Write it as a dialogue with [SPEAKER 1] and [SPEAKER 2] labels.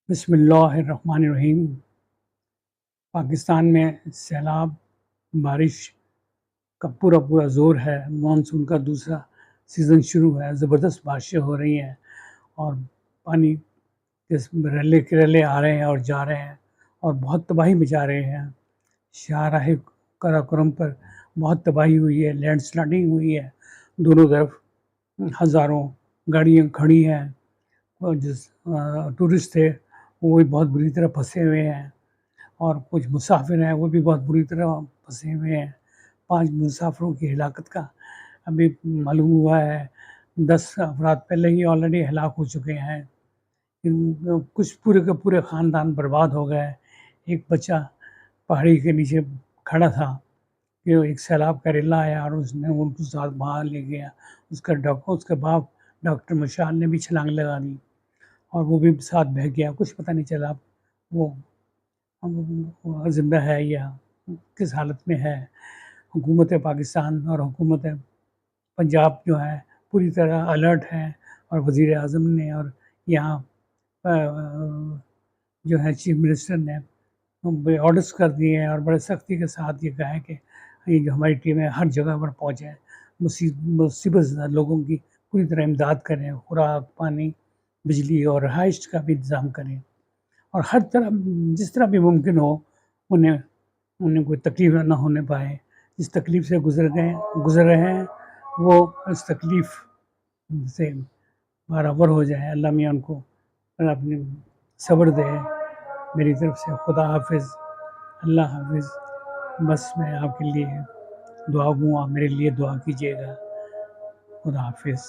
[SPEAKER 1] بسم اللہ الرحمن الرحیم۔ پاکستان میں سیلاب، بارش کا پورا زور ہے۔ مانسون کا دوسرا سیزن شروع ہے، زبردست بارشیں ہو رہی ہیں اور پانی کے رلے کے رلے آ رہے ہیں اور جا رہے ہیں اور بہت تباہی مچا رہے ہیں۔ شاہراہ قراقرم پر بہت تباہی ہوئی ہے، لینڈ سلائڈنگ ہوئی ہے، دونوں طرف ہزاروں گاڑیاں کھڑی ہیں، اور ٹورسٹ تھے وہ بھی بہت بری طرح پھنسے ہوئے ہیں، اور کچھ مسافر ہیں وہ بھی بہت بری طرح پھنسے ہوئے ہیں۔ 5 مسافروں کی ہلاکت کا ابھی معلوم ہوا ہے، 10 افراد پہلے ہی آلریڈی ہلاک ہو چکے ہیں۔ کچھ پورے کے پورے خاندان برباد ہو گئے۔ ایک بچہ پہاڑی کے نیچے کھڑا تھا کہ ایک سیلاب کا ریلا آیا اور اس نے ان کو ساتھ باہر لے گیا۔ اس کے باپ ڈاکٹر مشال نے بھی چھلانگ لگا دی اور وہ بھی ساتھ بہہ گیا۔ کچھ پتہ نہیں چلا وہ زندہ ہے یا کس حالت میں ہے۔ حکومت پاکستان اور حکومت پنجاب جو ہے پوری طرح الرٹ ہے، اور وزیر اعظم نے اور یہاں جو ہے چیف منسٹر نے آرڈرس کر دیے ہیں اور بڑے سختی کے ساتھ یہ کہا ہے کہ یہ جو ہماری ٹیمیں ہر جگہ پر پہنچیں، مصیبت زدہ لوگوں کی پوری طرح امداد کریں، خوراک، پانی، بجلی اور رہائش کا بھی انتظام کریں، اور ہر طرح جس طرح بھی ممکن ہو انہیں کوئی تکلیف نہ ہونے پائے۔ جس تکلیف سے گزر رہے ہیں وہ اس تکلیف سے برابر ہو جائے۔ اللہ میاں ان کو اپنی صبر دے۔ میری طرف سے خدا حافظ، اللہ حافظ۔ بس میں آپ کے لیے دعا گوں، آپ میرے لیے دعا کیجیے گا۔ خدا حافظ۔